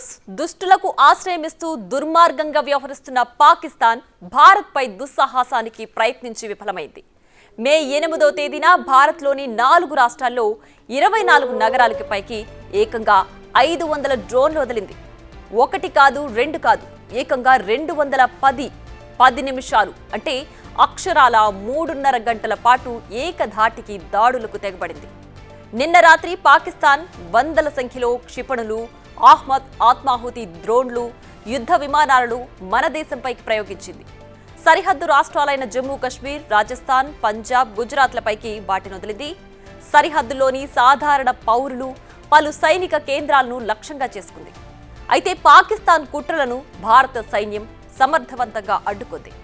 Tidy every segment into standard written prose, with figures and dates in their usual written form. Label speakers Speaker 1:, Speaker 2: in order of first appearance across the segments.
Speaker 1: Drones దుష్టులకు ఆశ్రయమిస్తూ దుర్మార్గంగా వ్యవహరిస్తున్న పాకిస్తాన్ భారత్పై దుస్సాహసానికి ప్రయత్నించి విఫలమైంది. మే 8వ తేదీన భారత్లోని 4 రాష్ట్రాల్లో 24 నగరాలకి పైకి ఏకంగా 500 డ్రోన్లు వదిలింది. ఒకటి కాదు, రెండు కాదు, ఏకంగా 210 నిమిషాలు అంటే అక్షరాల 3.5 గంటల పాటు ఏకధాటికి దాడులకు తెగబడింది. నిన్న రాత్రి పాకిస్తాన్ వందల సంఖ్యలో క్షిపణులు, ఆత్మాహుతి డ్రోన్లు, యుద్ధ విమానాలను మన దేశంపైకి ప్రయోగించింది. సరిహద్దు రాష్ట్రాలైన జమ్మూ కశ్మీర్, రాజస్థాన్, పంజాబ్, గుజరాత్లపైకి వాటిని వదిలింది. సరిహద్దులోని సాధారణ పౌరులు, పలు సైనిక కేంద్రాలను లక్ష్యంగా చేసుకుంది. అయితే పాకిస్తాన్ కుట్రలను భారత సైన్యం సమర్థవంతంగా అడ్డుకుంది.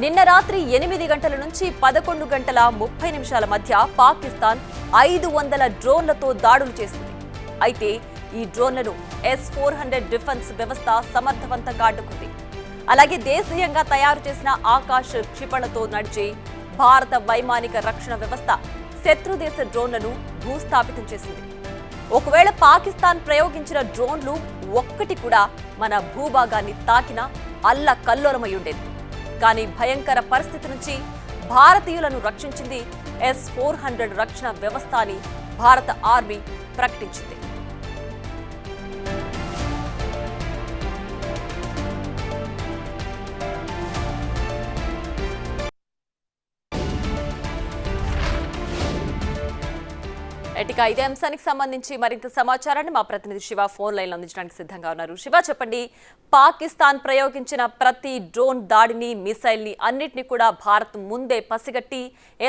Speaker 1: నిన్న రాత్రి 8 గంటల నుంచి 11 గంటల 30 నిమిషాల మధ్య పాకిస్తాన్ 500 డ్రోన్లతో దాడులు చేసింది. అయితే ఈ డ్రోన్లను S-400 డిఫెన్స్ వ్యవస్థ సమర్థవంతంగా అడ్డుకుంది. అలాగే దేశీయంగా తయారు చేసిన ఆకాశ్ క్షిపణులతో నడిచే భారత వైమానిక రక్షణ వ్యవస్థ శత్రుదేశ డ్రోన్లను భూస్థాపితం చేసింది. ఒకవేళ పాకిస్తాన్ ప్రయోగించిన డ్రోన్లు ఒక్కటి కూడా మన భూభాగాన్ని తాకినా అల్లకల్లోలమై ఉండేది. కానీ భయంకర పరిస్థితి నుంచి భారతీయులను రక్షించింది S-400 రక్షణ వ్యవస్థ అని భారత ఆర్మీ ప్రకటించింది. ఇక ఇదే అంశానికి సంబంధించి మరింత సమాచారాన్ని మా ప్రతినిధి శివ ఫోన్ లైన్లో అందించడానికి సిద్ధంగా ఉన్నారు. శివ, చెప్పండి, పాకిస్తాన్ ప్రయోగించిన ప్రతి డ్రోన్ దాడిని, మిసైల్ని అన్నిటిని కూడా భారత్ ముందే పసిగట్టి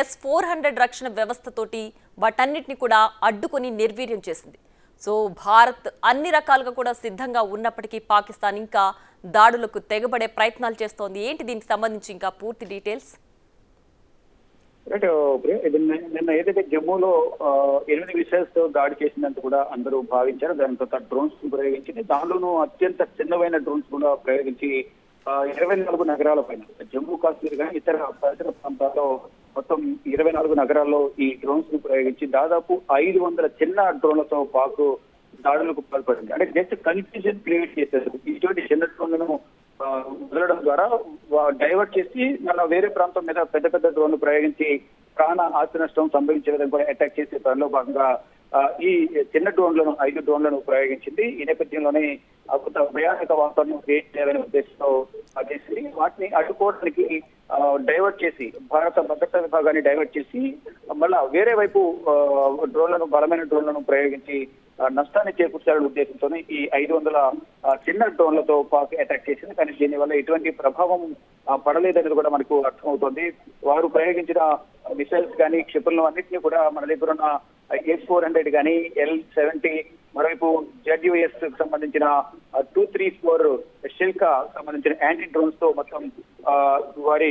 Speaker 1: S-400 రక్షణ వ్యవస్థతోటి వాటన్నిటిని కూడా అడ్డుకొని నిర్వీర్యం చేసింది. సో భారత్ అన్ని రకాలుగా కూడా సిద్ధంగా ఉన్నప్పటికీ పాకిస్తాన్ ఇంకా దాడులకు తెగబడే ప్రయత్నాలు చేస్తోంది. ఏంటి దీనికి సంబంధించి ఇంకా పూర్తి డీటెయిల్స్?
Speaker 2: నిన్న ఏదైతే జమ్మూలో 8 మిసైల్స్ తో దాడి చేసినందుకు కూడా అందరూ భావించారు. దానితో డ్రోన్స్ ప్రయోగించింది. దానిలోనూ అత్యంత చిన్నవైన డ్రోన్స్ కూడా ప్రయోగించి 24 నగరాల పైన జమ్మూ కాశ్మీర్ కానీ ఇతర పరిసర ప్రాంతాల్లో మొత్తం 24 నగరాల్లో ఈ డ్రోన్స్ ను ప్రయోగించి దాదాపు 500 చిన్న డ్రోన్లతో పాకు దాడులకు పాల్పడింది. అంటే జస్ట్ కన్ఫ్యూజన్ క్రియేట్ చేశారు. ఇటువంటి చిన్న డ్రోన్లను వదలడం ద్వారా డైవర్ట్ చేసి మన వేరే ప్రాంతం మీద పెద్ద పెద్ద డ్రోన్లు ప్రయోగించి ప్రాణ ఆస్తి నష్టం సంభవించే విధంగా కూడా అటాక్ చేసే పనిలో భాగంగా ఈ చిన్న డ్రోన్లను 5 డ్రోన్లను ప్రయోగించింది. ఈ నేపథ్యంలోనే కొంత భయానక వాతావరణం క్రియేట్ చేయాలనే ఉద్దేశంతో చేసింది. వాటిని అడ్డుకోవడానికి డైవర్ట్ చేసి భారత భద్రతా విభాగాన్ని డైవర్ట్ చేసి మళ్ళా వేరే వైపు డ్రోన్లను, బలమైన డ్రోన్లను ప్రయోగించి నష్టాన్ని చేకూర్చాలనే ఉద్దేశంతోనే ఈ 500 చిన్న డ్రోన్లతో పాక్ అటాక్ చేసింది. కానీ దీనివల్ల ఎటువంటి ప్రభావం పడలేదనేది కూడా మనకు అర్థమవుతోంది. వారు ప్రయోగించిన మిసైల్స్ కానీ క్షిపణులు అన్నింటినీ కూడా మన దగ్గర ఉన్న S-400 కానీ, L-70, మరోవైపు ZUS కు సంబంధించిన 234 షెల్కా సంబంధించిన యాంటీ డ్రోన్స్ తో మొత్తం వారి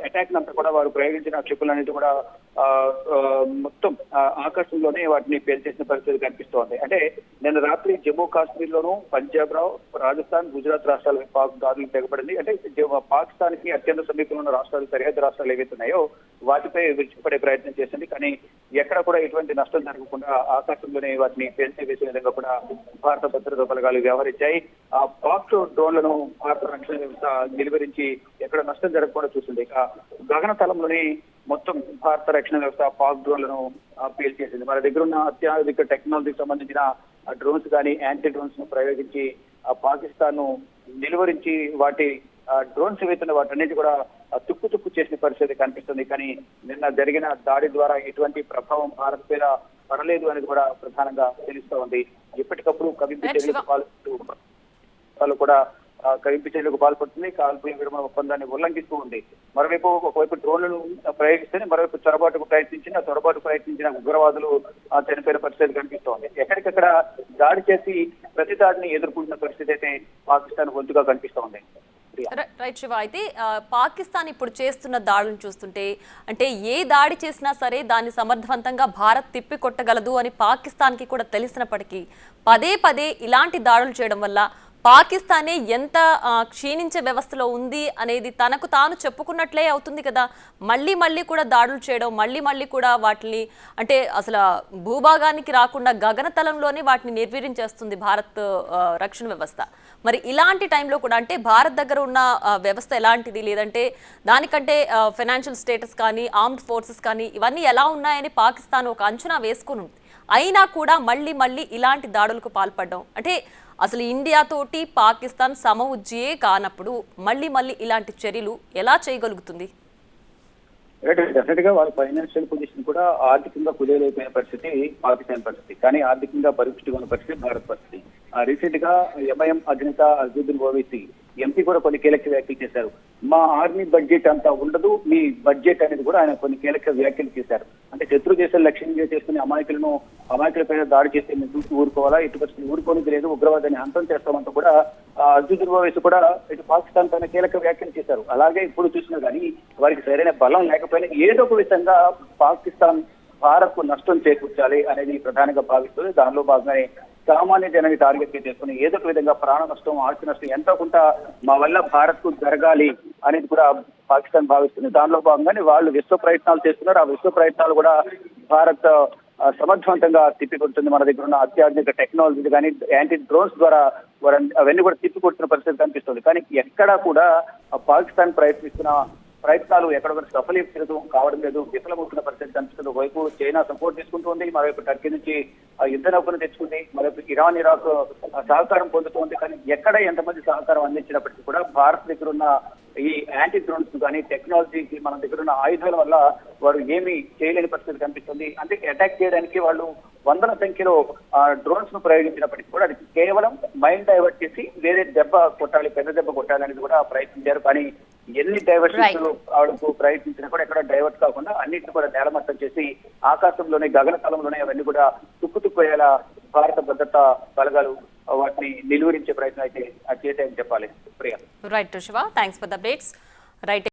Speaker 2: అటాక్ అంతా కూడా వారు ప్రయోగించిన క్షిపణులన్నిటి కూడా మొత్తం ఆకాశంలోనే వాటిని పేల్చేసిన పరిస్థితి కనిపిస్తోంది. అంటే నిన్న రాత్రి జమ్మూ కాశ్మీర్ లోను, పంజాబ్, రాజస్థాన్, గుజరాత్ రాష్ట్రాల పాక్ దాడులు తెగబడింది. అంటే పాకిస్తాన్ కి అత్యంత సమీపంలో ఉన్న రాష్ట్రాలు, సరిహద్దు రాష్ట్రాలు ఏవైతే ఉన్నాయో వాటిపై విడిచిపడే ప్రయత్నం చేసింది. కానీ ఎక్కడ కూడా ఎటువంటి నష్టం జరగకుండా ఆకాశంలోనే వాటిని పేల్చి వేసే విధంగా కూడా భారత భద్రతా బలగాలు వ్యవహరించాయి. ఆ పాక్ డ్రోన్లను భారత రక్షణ వ్యవస్థ నిలువరించి ఎక్కడ నష్టం జరగకుండా చూసింది. ఇక గగనతలంలోనే మొత్తం భారత రక్షణ వ్యవస్థ పాక్ డ్రోన్లను పేల్చేసింది. మన దగ్గర ఉన్న అత్యాధునిక టెక్నాలజీకి సంబంధించిన డ్రోన్స్ కానీ, యాంటీ డ్రోన్స్ ను ప్రయోగించి పాకిస్తాన్ ను నిలువరించి వాటి డ్రోన్స్ ఏవైతున్న వాటన్నిటి కూడా తుక్కు చేసిన పరిస్థితి కనిపిస్తుంది. కానీ నిన్న జరిగిన దాడి ద్వారా ఎటువంటి ప్రభావం భారత్ మీద పడలేదు అనేది కూడా ప్రధానంగా తెలుస్తూ ఉంది. ఎప్పటికప్పుడు కవింపు చర్యలకు పాల్పడుతుంది. కాల్పుల విరమణ ఒప్పందాన్ని ఉల్లంఘిస్తూ ఉంది. మరోవైపు ఒకవైపు డ్రోన్లను ప్రయోగిస్తేనే మరోవైపు చొరబాటు ప్రయత్నించిన ఉగ్రవాదులు చనిపోయిన పరిస్థితి కనిపిస్తోంది. ఎక్కడికక్కడ దాడి చేసి ప్రతి దాడిని ఎదుర్కొంటున్న పరిస్థితి అయితే పాకిస్తాన్ గొంతుగా కనిపిస్తోంది.
Speaker 1: రైట్ శివ, అయితే పాకిస్తాన్ ఇప్పుడు చేస్తున్న దాడులను చూస్తుంటే అంటే ఏ దాడి చేసినా సరే దాన్ని సమర్థవంతంగా భారత్ తిప్పి కొట్టగలదు అని పాకిస్తాన్కి కూడా తెలిసినప్పటికీ పదే పదే ఇలాంటి దాడులు చేయడం వల్ల పాకిస్తానే ఎంత క్షీణించే వ్యవస్థలో ఉంది అనేది తనకు తాను చెప్పుకున్నట్లే అవుతుంది కదా. మళ్ళీ మళ్ళీ కూడా దాడులు చేయడం, మళ్ళీ మళ్ళీ కూడా వాటిని అంటే అసలు భూభాగానికి రాకుండా గగనతలంలోనే వాటిని నిర్వీర్యం చేస్తుంది భారత్ రక్షణ వ్యవస్థ. మరి ఇలాంటి టైంలో కూడా అంటే భారత్ దగ్గర ఉన్న వ్యవస్థ ఎలాంటిది, లేదంటే దానికంటే ఫైనాన్షియల్ స్టేటస్ కానీ ఆర్మ్డ్ ఫోర్సెస్ కానీ ఇవన్నీ ఎలా ఉన్నాయని పాకిస్తాన్ ఒక అంచనా వేసుకుని ఉంది. అయినా కూడా మళ్ళీ మళ్ళీ ఇలాంటి దాడులకు పాల్పడడం అంటే అసలు ఇండియాతోటి పాకిస్తాన్ సమఉజ్జీయే కానప్పుడు మళ్ళీ మళ్ళీ ఇలాంటి చర్యలు ఎలా చేయగలుగుతుంది?
Speaker 2: డెఫినెట్ గా వాళ్ళ ఫైనాన్షియల్ పొజిషన్ కూడా ఆర్థికంగా కుదేలైపోయిన పరిస్థితి పాకిస్తాన్ పరిస్థితి, కానీ ఆర్థికంగా పరిపుష్టిగా ఉన్న పరిస్థితి భారత్ పరిస్థితి. రీసెంట్ గా ఎంఐఎం అధినేత అజదుద్దీన్ ఓవైసీ ఎంపీ కూడా కొన్ని కీలక వ్యాఖ్యలు చేశారు. మా ఆర్మీ బడ్జెట్ అంతా ఉండదు, మీ బడ్జెట్ అనేది కూడా ఆయన కొన్ని కీలక వ్యాఖ్యలు చేశారు. అంటే శత్రు దేశాలు లక్ష్యంగా చేసుకుని అమాయకులపైన దాడి చేస్తే మేము చూసి ఊరుకోవాలా, ఎటు పరిస్థితి ఊరుకోనికి లేదు, ఉగ్రవాదాన్ని అంతం చేస్తామంటూ కూడా అజదుద్దీన్ ఓవైసీ కూడా ఇటు పాకిస్తాన్ పైన కీలక వ్యాఖ్యలు చేశారు. అలాగే ఇప్పుడు చూసినా కానీ వారికి సరైన బలం లేకపోయినా ఏదో ఒక విధంగా పాకిస్తాన్ భారత్ కు నష్టం చేకూర్చాలి అనేది ప్రధానంగా భావిస్తుంది. దానిలో భాగంగానే సామాన్య జనాన్ని టార్గెట్ చేసుకుని ఏదో ఒక విధంగా ప్రాణ నష్టం, ఆస్తి నష్టం ఎంతో కొంత మా వల్ల భారత్ కు జరగాలి అనేది కూడా పాకిస్తాన్ భావిస్తుంది. దానిలో భాగంగానే వాళ్ళు విశ్వ ప్రయత్నాలు చేస్తున్నారు. ఆ విశ్వ ప్రయత్నాలు కూడా భారత్ సమర్థవంతంగా తిప్పికొడుతుంది. మన దగ్గర ఉన్న అత్యాధునిక టెక్నాలజీ కానీ యాంటీ డ్రోన్స్ ద్వారా అవన్నీ కూడా తిప్పికొడుతున్న పరిస్థితి కనిపిస్తుంది. కానీ ఎక్కడా కూడా పాకిస్తాన్ ప్రయత్నాలు ఎక్కడ కూడా సఫలీకృతం కావడం లేదు, విఫలమవుతున్న పరిస్థితి కనిపిస్తుంది. ఒకవైపు చైనా సపోర్ట్ తీసుకుంటుంది, మరోవైపు టర్కీ నుంచి యుద్ధ నౌకను తెచ్చుకుంది, మరోవైపు ఇరాన్ ఇరాక్ సహకారం పొందుతుంది. కానీ ఎక్కడ ఎంతమంది సహకారం అందించినప్పటికీ కూడా భారత్ దగ్గర ఉన్న ఈ యాంటీ డ్రోన్స్ కానీ టెక్నాలజీకి మన దగ్గర ఉన్న ఆయుధాల వల్ల వారు ఏమీ చేయలేని పరిస్థితి కనిపిస్తుంది. అందుకే అటాక్ చేయడానికి వాళ్ళు వందల సంఖ్యలో డ్రోన్స్ ను ప్రయోగించినప్పటికీ కూడా అది కేవలం మైండ్ డైవర్ట్ చేసి వేరే దెబ్బ కొట్టాలి, పెద్ద దెబ్బ కొట్టాలి అనేది కూడా ప్రయత్నించారు. కానీ ఎన్ని డైవర్షన్స్ ఆడుకు ప్రయత్నించినా కూడా ఎక్కడ డైవర్ట్ కాకుండా అన్నింటిని కూడా నేలమట్టం చేసి ఆకాశంలోనే గగనతలంలోనే అవన్నీ కూడా తుక్కుతుక్కుపోయేలా భారత భద్రతా బలగాలు వాటిని నిలువరించే ప్రయత్నం అయితే చేశాయని చెప్పాలి. Priya.
Speaker 1: Right Shiva, thanks for the updates. Right.